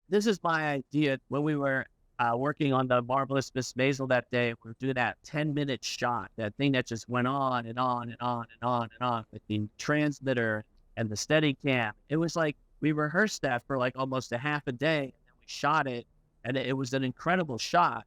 this is my idea. When we were working on the Marvelous Miss Maisel that day, we were doing that 10-minute shot, that thing that just went on and on and on and on and on with the transmitter and the steady cam. It was like we rehearsed that for like almost a half a day, and then we shot it, and it was an incredible shot.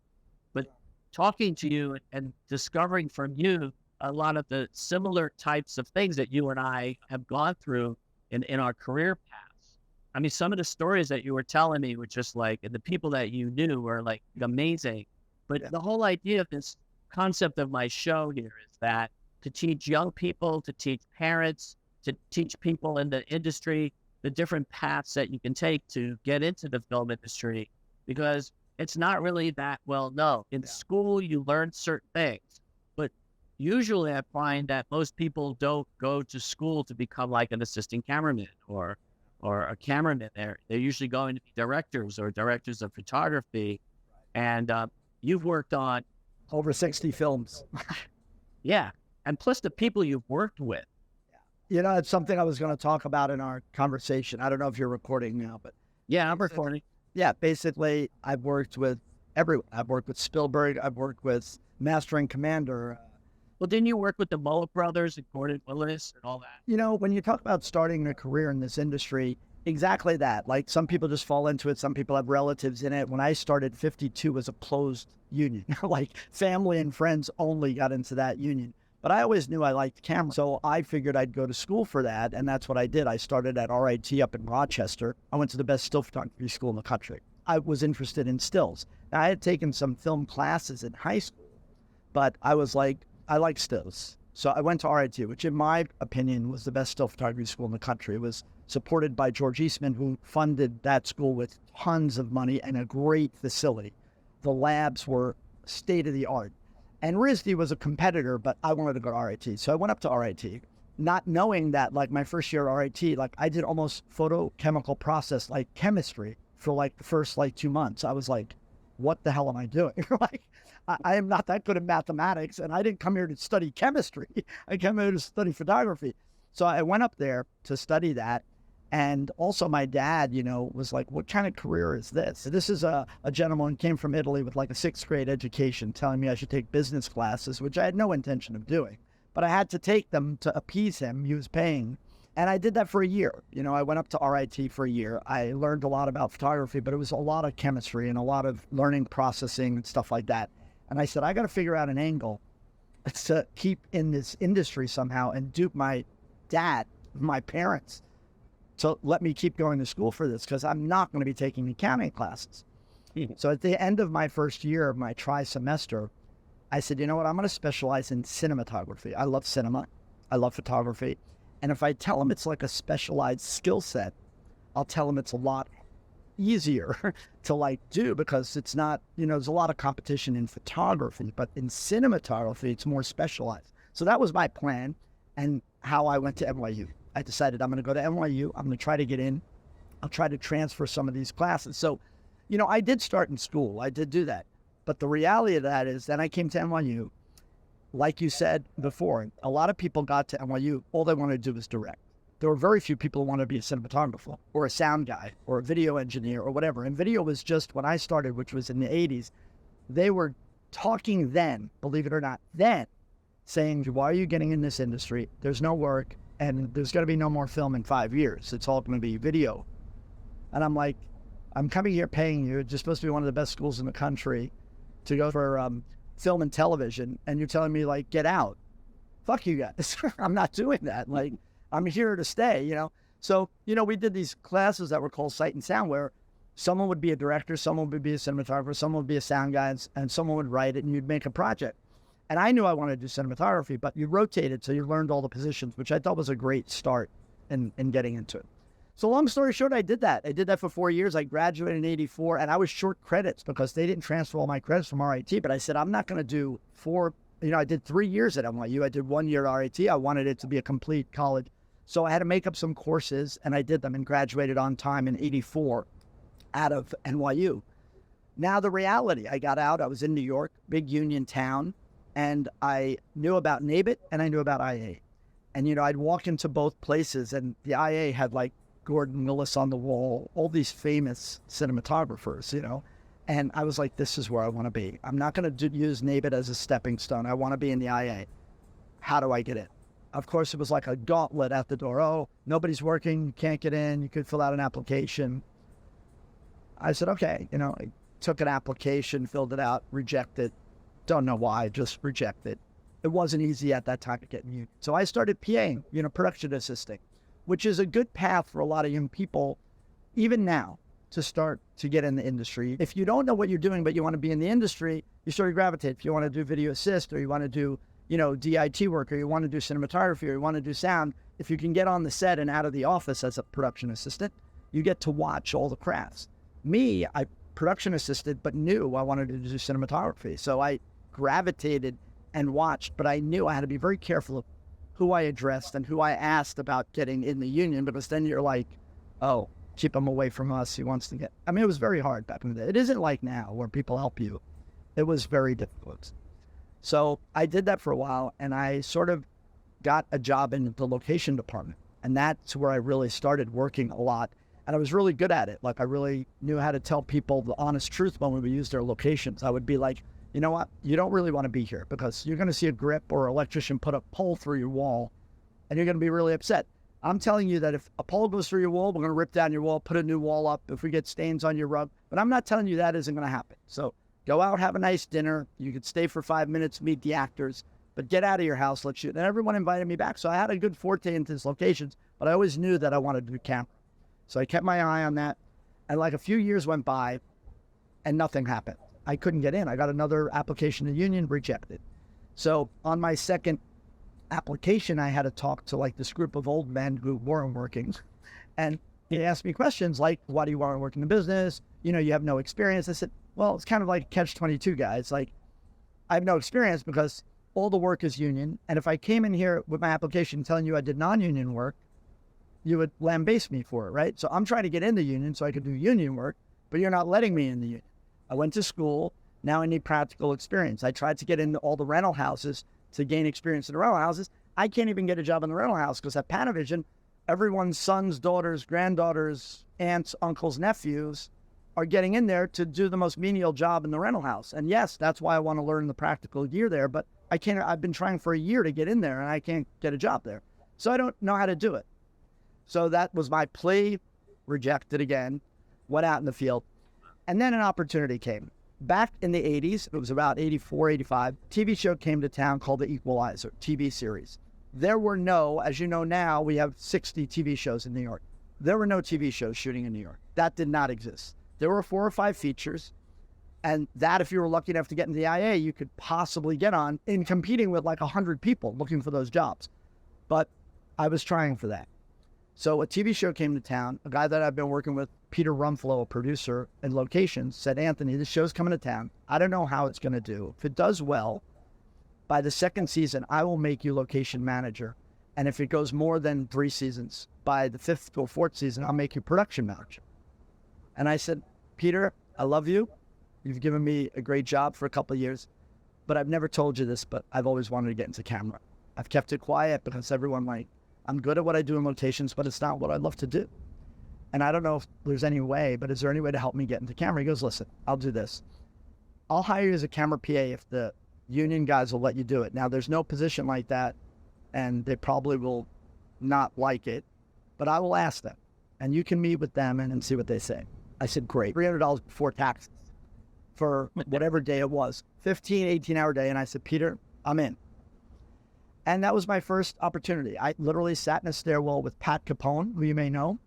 But talking to you and discovering from you a lot of the similar types of things that you and I have gone through in our career paths. I mean, some of the stories that you were telling me were just like, and the people that you knew were like amazing. But the whole idea of this concept of my show here is that to teach young people, to teach parents, to teach people in the industry, the different paths that you can take to get into the film industry, because it's not really that well known. In school, you learn certain things, but usually I find that most people don't go to school to become like an assistant cameraman or a cameraman. They're usually going to be directors or directors of photography. And you've worked on Over 60 films. yeah. And plus the people you've worked with. You know, it's something I was going to talk about in our conversation. I don't know if you're recording now, but Yeah, I'm recording. yeah, basically I've worked with everyone. I've worked with Spielberg. I've worked with Master and Commander. Well, didn't you work with the Moa brothers and Gordon Willis and all that? You know, when you talk about starting a career in this industry, exactly that. Like some people just fall into it. Some people have relatives in it. When I started, 52 was a closed union. Like family and friends only got into that union. But I always knew I liked camera, so I figured I'd go to school for that, and that's what I did. I started at RIT up in Rochester. I went to the best still photography school in the country. I was interested in stills. Now, I had taken some film classes in high school, but I was like, I like stills. So I went to RIT, which in my opinion was the best still photography school in the country. It was supported by George Eastman, who funded that school with tons of money and a great facility. The labs were state of the art. And RISD was a competitor, but I wanted to go to RIT. So I went up to RIT, not knowing that, like, my first year at RIT, like, I did almost photochemical process, like, chemistry for, like, the first, like, 2 months. I was like, what the hell am I doing? Like, I am not that good at mathematics, and I didn't come here to study chemistry. I came here to study photography. So I went up there to study that. And also my dad, you know, was like, what kind of career is this? This is a gentleman who came from Italy with like a 6th grade education telling me I should take business classes, which I had no intention of doing. But I had to take them to appease him. He was paying. And I did that for a year. You know, I went up to RIT for a year. I learned a lot about photography, but it was a lot of chemistry and a lot of learning processing and stuff like that. And I said, I got to figure out an angle to keep in this industry somehow and dupe my dad, my parents, to let me keep going to school for this, because I'm not going to be taking accounting classes. So at the end of my first year of my tri-semester, I said, you know what, I'm going to specialize in cinematography. I love cinema. I love photography. And if I tell them it's like a specialized skill set, I'll tell them it's a lot easier to like do, because it's not, you know, there's a lot of competition in photography, but in cinematography, it's more specialized. So that was my plan and how I went to NYU. I decided I'm going to go to NYU. I'm going to try to get in. I'll try to transfer some of these classes. So, you know, I did start in school. I did do that. But the reality of that is then I came to NYU. Like you said before, a lot of people got to NYU. All they wanted to do was direct. There were very few people who wanted to be a cinematographer or a sound guy or a video engineer or whatever. And video was just when I started, which was in the 80s, they were talking then, believe it or not, then saying, why are you getting in this industry? There's no work. And there's going to be no more film in 5 years. It's all going to be video. And I'm like, I'm coming here paying you. It's supposed to be one of the best schools in the country to go for film and television. And you're telling me, like, get out. Fuck you guys. I'm not doing that. Like, I'm here to stay, you know. So, you know, we did these classes that were called Sight and Sound, where someone would be a director, someone would be a cinematographer, someone would be a sound guy, and someone would write it, and you'd make a project. And I knew I wanted to do cinematography, but you rotated, so you learned all the positions, which I thought was a great start in getting into it. So long story short, I did that. I did that for 4 years. I graduated in 84, and I was short credits because they didn't transfer all my credits from RIT. But I said, I'm not going to do I did 3 years at NYU. I did 1 year at RIT. I wanted it to be a complete college. So I had to make up some courses, and I did them and graduated on time in 84 out of NYU. Now the reality, I got out. I was in New York, big union town. And I knew about NABIT and I knew about IA. And, you know, I'd walk into both places and the IA had like Gordon Willis on the wall, all these famous cinematographers, And I was like, this is where I want to be. I'm not going to use NABIT as a stepping stone. I want to be in the IA. How do I get in? Of course, it was like a gauntlet at the door. Oh, nobody's working. You can't get in. You could fill out an application. I said, okay. I took an application, filled it out, rejected. Don't know why, just rejected. It wasn't easy at that time to get in. So I started PAing, production assisting, which is a good path for a lot of young people, even now, to start to get in the industry. If you don't know what you're doing, but you want to be in the industry, you sort of gravitate. If you want to do video assist, or you want to do, DIT work, or you want to do cinematography, or you want to do sound, if you can get on the set and out of the office as a production assistant, you get to watch all the crafts. Me, I production assisted, but knew I wanted to do cinematography. So I gravitated and watched, but I knew I had to be very careful of who I addressed and who I asked about getting in the union, because then you're like, oh, keep him away from us. He wants to get, it was very hard back in the day. It isn't like now where people help you. It was very difficult. So I did that for a while, and I sort of got a job in the location department. And that's where I really started working a lot. And I was really good at it. Like, I really knew how to tell people the honest truth when we would use their locations. I would be like, you know what? You don't really want to be here, because you're going to see a grip or an electrician put a pole through your wall, and you're going to be really upset. I'm telling you that if a pole goes through your wall, we're going to rip down your wall, put a new wall up if we get stains on your rug. But I'm not telling you that isn't going to happen. So go out, have a nice dinner. You could stay for 5 minutes, meet the actors, but get out of your house, let's shoot. And everyone invited me back. So I had a good forte into these locations, but I always knew that I wanted to do camera. So I kept my eye on that. And like a few years went by and nothing happened. I couldn't get in. I got another application to union, rejected. So on my second application, I had to talk to like this group of old men who weren't working. And they asked me questions like, why do you want to work in the business? You have no experience. I said, well, it's kind of like catch-22, guys. Like, I have no experience because all the work is union. And if I came in here with my application telling you I did non-union work, you would lambaste me for it, right? So I'm trying to get in the union so I could do union work, but you're not letting me in the union. I went to school. Now I need practical experience. I tried to get into all the rental houses to gain experience in the rental houses. I can't even get a job in the rental house because at Panavision, everyone's sons, daughters, granddaughters, aunts, uncles, nephews are getting in there to do the most menial job in the rental house. And yes, that's why I want to learn the practical gear there, but I can't. I've been trying for a year to get in there and I can't get a job there. So I don't know how to do it. So that was my plea, rejected again, went out in the field. And then an opportunity came. Back in the 80s, it was about 84, 85, TV show came to town called The Equalizer, TV series. There were no, as you know now, we have 60 TV shows in New York. There were no TV shows shooting in New York. That did not exist. There were 4 or 5 features, and that, if you were lucky enough to get in the IA, you could possibly get on in competing with like 100 people looking for those jobs. But I was trying for that. So a TV show came to town. A guy that I've been working with, Peter Rumflow, a producer in locations, said, Anthony, this show's coming to town. I don't know how it's going to do. If it does well, by the second season, I will make you location manager. And if it goes more than 3 seasons, by the 5th or 4th season, I'll make you production manager. And I said, Peter, I love you. You've given me a great job for a couple of years, but I've never told you this, but I've always wanted to get into camera. I've kept it quiet because everyone I'm good at what I do in locations, but it's not what I love to do. And I don't know if there's any way, but is there any way to help me get into camera? He goes, listen, I'll do this. I'll hire you as a camera PA if the union guys will let you do it. Now, there's no position like that, and they probably will not like it, but I will ask them, and you can meet with them and see what they say. I said, great. $300 before taxes for whatever day it was, 15, 18-hour day. And I said, Peter, I'm in. And that was my first opportunity. I literally sat in a stairwell with Pat Capone, who you may know.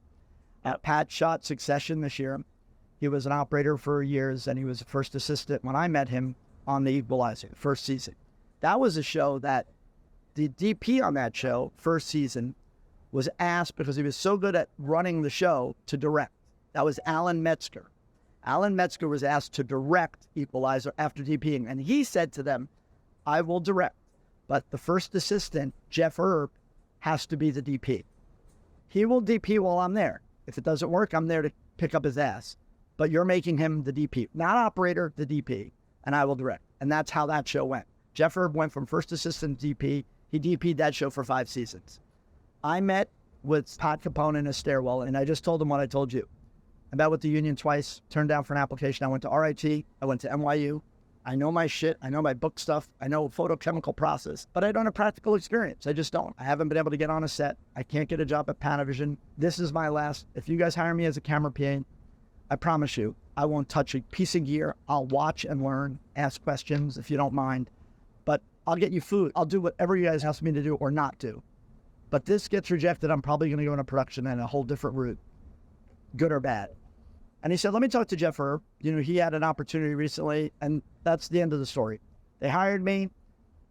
Pat shot Succession this year. He was an operator for years, and he was the first assistant when I met him on The Equalizer, first season. That was a show that the DP on that show, first season, was asked, because he was so good at running the show, to direct. That was Alan Metzger. Alan Metzger was asked to direct Equalizer after DPing, and he said to them, I will direct, but the first assistant, Jeff Erb, has to be the DP. He will DP while I'm there. If it doesn't work, I'm there to pick up his ass. But you're making him the DP, not operator, the DP, and I will direct. And that's how that show went. Jeff Erb went from first assistant to DP. He DP'd that show for 5 seasons. I met with Pat Capone in a stairwell, and I just told him what I told you. I met with the union twice, turned down for an application. I went to RIT, I went to NYU. I know my shit, I know my book stuff, I know photochemical process, but I don't have practical experience. I just don't. I haven't been able to get on a set. I can't get a job at Panavision. This is my last. If you guys hire me as a camera PA, I promise you, I won't touch a piece of gear. I'll watch and learn, ask questions if you don't mind, but I'll get you food. I'll do whatever you guys ask me to do or not do. But this gets rejected, I'm probably going to go into production and a whole different route, good or bad. And he said, let me talk to Jeff Herb. You know, he had an opportunity recently, and that's the end of the story. They hired me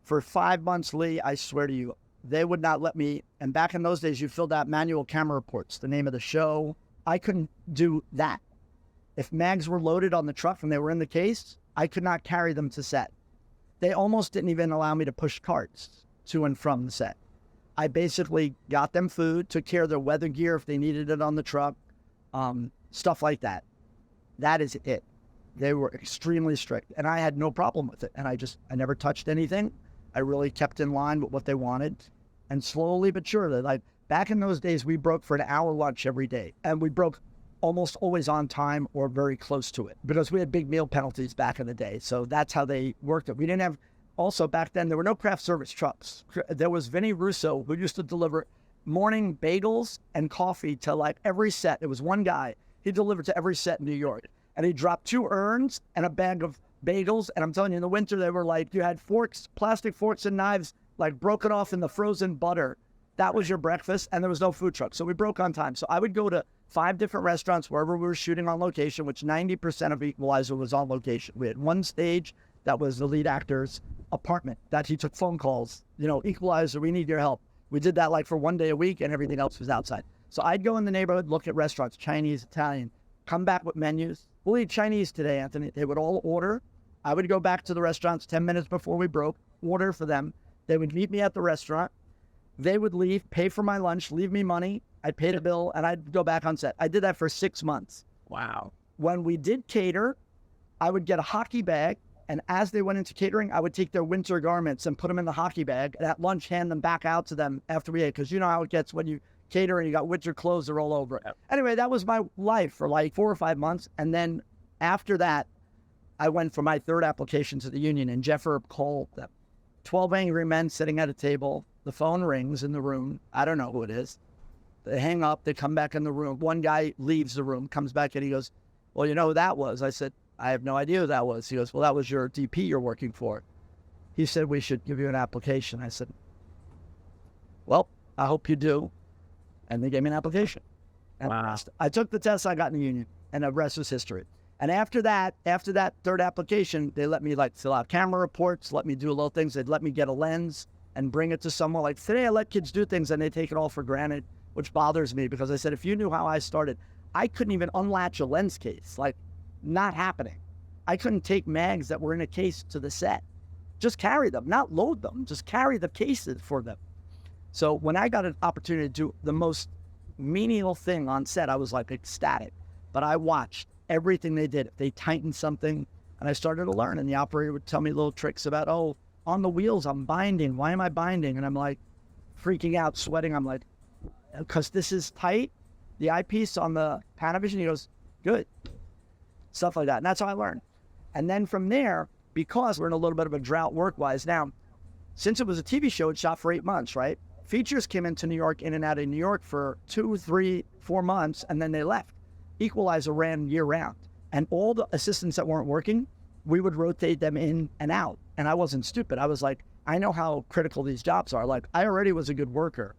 for 5 months, Lee. I swear to you, they would not let me. And back in those days, you filled out manual camera reports, the name of the show. I couldn't do that. If mags were loaded on the truck and they were in the case, I could not carry them to set. They almost didn't even allow me to push carts to and from the set. I basically got them food, took care of their weather gear if they needed it on the truck, stuff like that. That is it. They were extremely strict, and I had no problem with it. And I never touched anything. I really kept in line with what they wanted. And slowly but surely, like back in those days, we broke for an hour lunch every day. And we broke almost always on time or very close to it because we had big meal penalties back in the day. So that's how they worked it. We didn't have, also back then, there were no craft service trucks. There was Vinny Russo who used to deliver morning bagels and coffee to like every set. It was one guy. He delivered to every set in New York. And he dropped 2 urns and a bag of bagels. And I'm telling you, in the winter, they were like, you had forks, plastic forks and knives, like broken off in the frozen butter. That was your breakfast. And there was no food truck. So we broke on time. So I would go to 5 different restaurants wherever we were shooting on location, which 90% of Equalizer was on location. We had one stage that was the lead actor's apartment that he took phone calls. You know, Equalizer, we need your help. We did that like for 1 day a week and everything else was outside. So I'd go in the neighborhood, look at restaurants, Chinese, Italian, come back with menus. We'll eat Chinese today, Anthony. They would all order. I would go back to the restaurants 10 minutes before we broke, order for them. They would meet me at the restaurant. They would leave, pay for my lunch, leave me money. I'd pay the bill and I'd go back on set. I did that for 6 months. Wow. When we did cater, I would get a hockey bag. And as they went into catering, I would take their winter garments and put them in the hockey bag. And at lunch, hand them back out to them after we ate. Because you know how it gets when you cater and you got winter clothes, they're all over it. Yep. Anyway, that was my life for like 4 or 5 months. And then after that, I went for my 3rd application to the union. And Jeff Herb called them. 12 angry men sitting at a table. The phone rings in the room. I don't know who it is. They hang up. They come back in the room. One guy leaves the room, comes back, and he goes, well, you know who that was? I said, I have no idea who that was. He goes, well, that was your DP you're working for. He said, we should give you an application. I said, well, I hope you do. And they gave me an application. And wow. I took the test, I got in the union, and the rest was history. And after that 3rd application, they let me like fill out camera reports, let me do little things. They'd let me get a lens and bring it to someone. Like today, I let kids do things and they take it all for granted, which bothers me because I said, if you knew how I started, I couldn't even unlatch a lens case, like not happening. I couldn't take mags that were in a case to the set, just carry them, not load them, just carry the cases for them. So when I got an opportunity to do the most menial thing on set, I was like ecstatic, but I watched everything they did. If they tightened something, and I started to learn, and the operator would tell me little tricks about, oh, on the wheels, I'm binding. Why am I binding? And I'm like freaking out, sweating. I'm like, because this is tight. The eyepiece on the Panavision, he goes, good. Stuff like that. And that's how I learned. And then from there, because we're in a little bit of a drought work-wise now, since it was a TV show, it shot for 8 months, right? Features came into New York, in and out of New York for 2, 3, 4 months, and then they left. Equalizer ran year-round. And all the assistants that weren't working, we would rotate them in and out. And I wasn't stupid. I was like, I know how critical these jobs are. Like, I already was a good worker,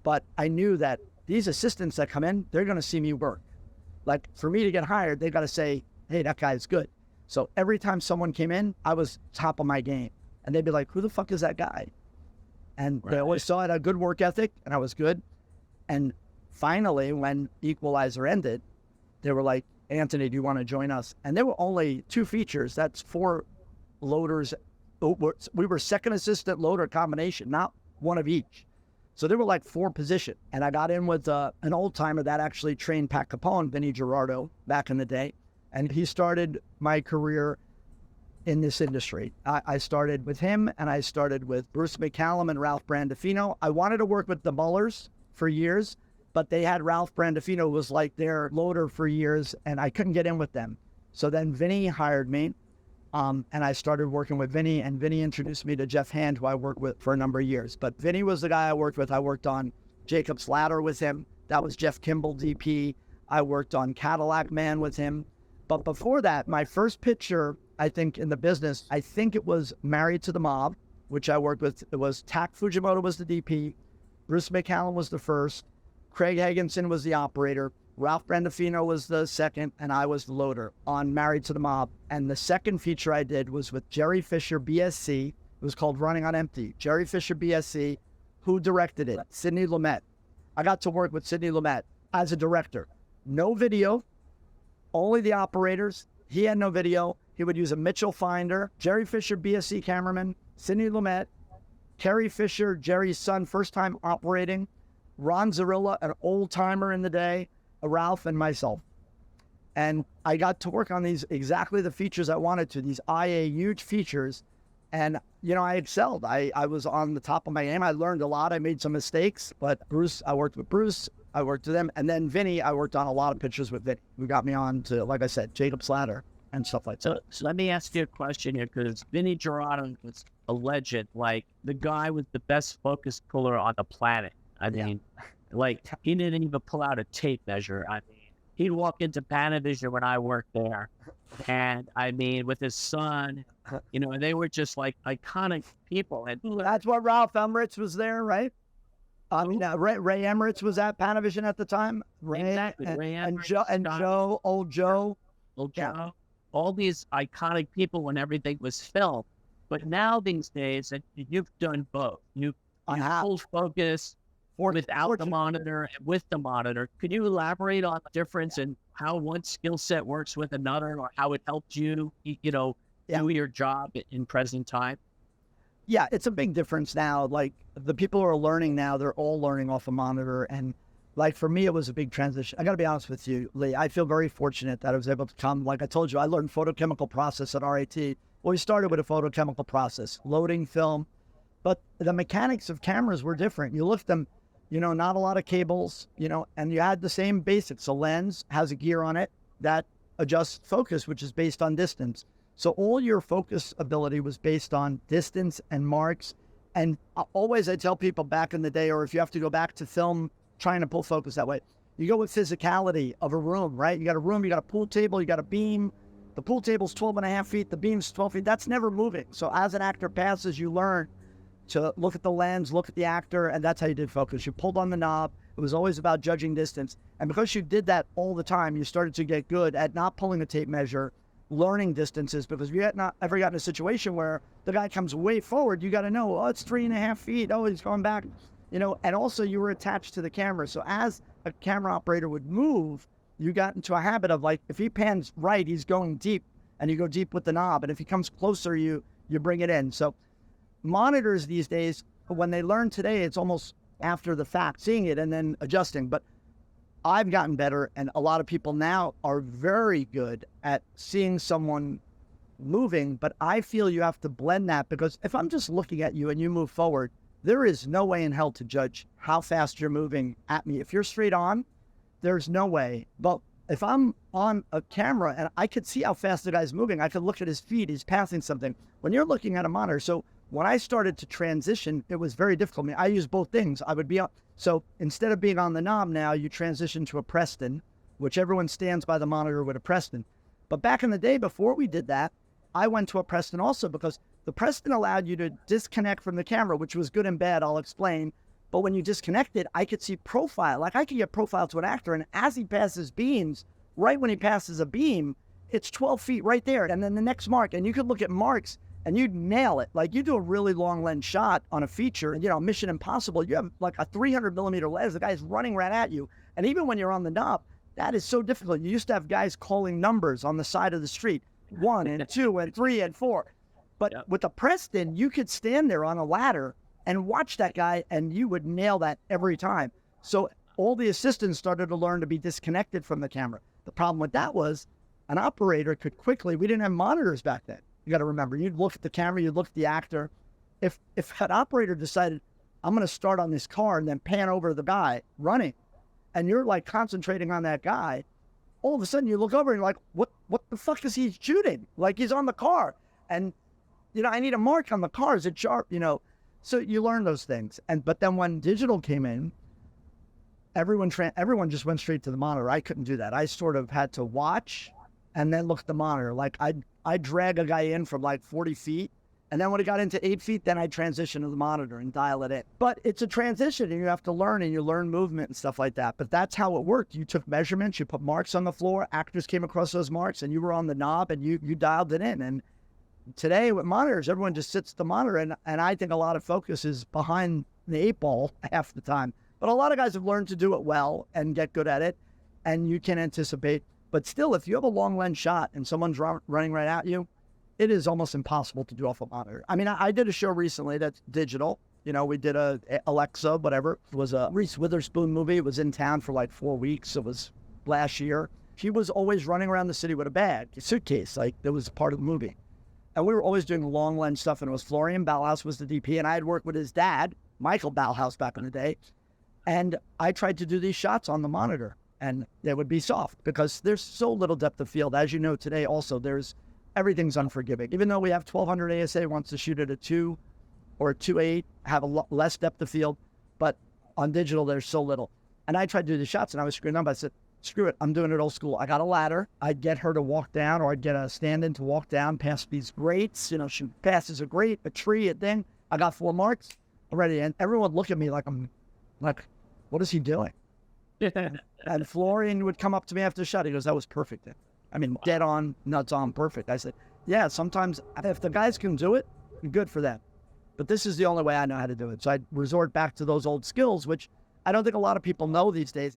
but I knew that these assistants that come in, they're going to see me work. Like, for me to get hired, they got to say, hey, that guy's good. So every time someone came in, I was top of my game. And they'd be like, who the fuck is that guy? And They always saw I had a good work ethic, and I was good. And finally, when Equalizer ended, they were like, Anthony, do you want to join us? And there were only 2 features. That's 4 loaders. We were second assistant loader combination, not one of each. So there were like 4 positions. And I got in with an old timer that actually trained Pat Capone, Vinny Gerardo, back in the day. And he started my career in this industry. I started with him, and I started with Bruce McCallum and Ralph Brandifino. I wanted to work with the Mullers for years, but they had Ralph Brandolfino, who was like their loader for years, and I couldn't get in with them. So then Vinny hired me, and I started working with Vinny, and Vinny introduced me to Jeff Hand, who I worked with for a number of years. But Vinny was the guy I worked with. I worked on Jacob's Ladder with him. That was Jeff Kimball, DP. I worked on Cadillac Man with him. But before that, my first picture, I think, in the business, I think it was Married to the Mob, which I worked with. It was Tak Fujimoto was the DP. Bruce McCallum was the first. Craig Hagenson was the operator. Ralph Brandolfino was the second, and I was the loader on Married to the Mob. And the second feature I did was with Jerry Fisher, BSC. It was called Running on Empty. Jerry Fisher, BSC, who directed it? Sidney Lumet. I got to work with Sidney Lumet as a director. No video, only the operators. He had no video. He would use a Mitchell Finder. Jerry Fisher, BSC cameraman. Sidney Lumet. Kerry Fisher, Jerry's son, first time operating. Ron Zarilla, an old timer in the day. Ralph, and myself. And I got to work on these, exactly the features I wanted to, these IA huge features. And, you know, I excelled. I was on the top of my game. I learned a lot. I made some mistakes, but Bruce, I worked with Bruce. I worked with them. And then Vinny, I worked on a lot of pictures with Vinny, who got me on to, like I said, Jacob's Ladder and stuff like that. So let me ask you a question here, because Vinny Gerardo was a legend, like the guy with the best focus puller on the planet. I mean, like, he didn't even pull out a tape measure. I mean, he'd walk into Panavision when I worked there. And, I mean, with his son, you know, they were just, like, iconic people. And that's what Ralph Emmerich was there, right? I mean, Ray Emmerich was at Panavision at the time. Exactly. Ray Emmerich, Old Joe. Yeah. All these iconic people when everything was filmed. But now these days, and you've done both. You full focus, without the monitor and with the monitor. Could you elaborate on the difference in how one skill set works with another, or how it helped you, you know, do your job in present time? Yeah, it's a big difference now. Like, the people who are learning now, they're all learning off a monitor. And like, for me, it was a big transition. I got to be honest with you, Lee. I feel very fortunate that I was able to come. Like I told you, I learned photochemical process at RIT. Well, we started with a photochemical process, loading film. But the mechanics of cameras were different. You lift them, you know, not a lot of cables, you know, and you had the same basics. A lens has a gear on it that adjusts focus, which is based on distance. So all your focus ability was based on distance and marks. And always I tell people back in the day, or if you have to go back to film, trying to pull focus that way, you go with physicality of a room, right? You got a room, you got a pool table, you got a beam. The pool table's 12.5 feet, the beam's 12 feet. That's never moving. So as an actor passes, you learn to look at the lens, look at the actor, and that's how you did focus. You pulled on the knob. It was always about judging distance. And because you did that all the time, you started to get good at not pulling a tape measure, learning distances, because you had not ever gotten a situation where the guy comes way forward. You got to know, oh, it's 3.5 feet. Oh, he's going back, you know, and also you were attached to the camera. So as a camera operator would move, you got into a habit of, like, if he pans right, he's going deep, and you go deep with the knob. And if he comes closer, you bring it in. So monitors these days, when they learn today, it's almost after the fact, seeing it and then adjusting. But I've gotten better, and a lot of people now are very good at seeing someone moving. But I feel you have to blend that, because if I'm just looking at you and you move forward, there is no way in hell to judge how fast you're moving at me. If you're straight on, there's no way. But if I'm on a camera and I could see how fast the guy's moving, I could look at his feet, he's passing something. When you're looking at a monitor, so when I started to transition, it was very difficult. I mean, I use both things. I would be on, so instead of being on the knob now, you transition to a Preston, which everyone stands by the monitor with a Preston. But back in the day, before we did that, I went to a Preston also, because the Preston allowed you to disconnect from the camera, which was good and bad, I'll explain. But when you disconnected, I could see profile. Like, I could get profile to an actor, and as he passes beams, right when he passes a beam, it's 12 feet right there. And then the next mark, and you could look at marks, and you'd nail it. Like, you do a really long lens shot on a feature, you know, Mission Impossible, you have like a 300 millimeter lens, the guy's running right at you. And even when you're on the knob, that is so difficult. You used to have guys calling numbers on the side of the street, 1 and 2 and 3 and 4. But with the Preston, you could stand there on a ladder and watch that guy, and you would nail that every time. So all the assistants started to learn to be disconnected from the camera. The problem with that was an operator could quickly, we didn't have monitors back then. You got to remember, you'd look at the camera, you'd look at the actor. If an operator decided, I'm going to start on this car and then pan over the guy running, and you're like concentrating on that guy, all of a sudden you look over and you're like, what the fuck is he shooting? Like he's on the car. And, you know, I need a mark on the car. Is it sharp? You know, so you learn those things. But then when digital came in, everyone just went straight to the monitor. I couldn't do that. I sort of had to watch and then look at the monitor. Like I'd drag a guy in from like 40 feet. And then when it got into 8 feet, then I transition to the monitor and dial it in. But it's a transition, and you have to learn, and you learn movement and stuff like that. But that's how it worked. You took measurements, you put marks on the floor, actors came across those marks, and you were on the knob, and you dialed it in. And today with monitors, everyone just sits at the monitor, and I think a lot of focus is behind the 8-ball half the time. But a lot of guys have learned to do it well and get good at it, and you can anticipate. But still, if you have a long lens shot and someone's running right at you, it is almost impossible to do off a monitor. I mean, I did a show recently that's digital. You know, we did a Alexa, whatever. It was a Reese Witherspoon movie. It was in town for like 4 weeks. It was last year. She was always running around the city with a bag, a suitcase, like that was part of the movie. And we were always doing long lens stuff, and it was Florian Ballhaus was the DP, and I had worked with his dad, Michael Ballhaus, back in the day. And I tried to do these shots on the monitor, and they would be soft because there's so little depth of field. As you know, today also, everything's unforgiving. Even though we have 1200 ASA wants to shoot at a 2 or a 2.8, have a lot less depth of field, but on digital, there's so little. And I tried to do the shots, and I was screwing up. I said, screw it, I'm doing it old school. I got a ladder. I'd get her to walk down, or I'd get a stand-in to walk down past these grates. You know, she passes a grate, a tree, a thing. I got 4 marks already, and everyone looked at me like I'm like, what is he doing? And Florian would come up to me after the shot. He goes, that was perfect. I mean, dead on, nuts on, perfect. I said, yeah, sometimes if the guys can do it, good for them. But this is the only way I know how to do it. So I resort back to those old skills, which I don't think a lot of people know these days.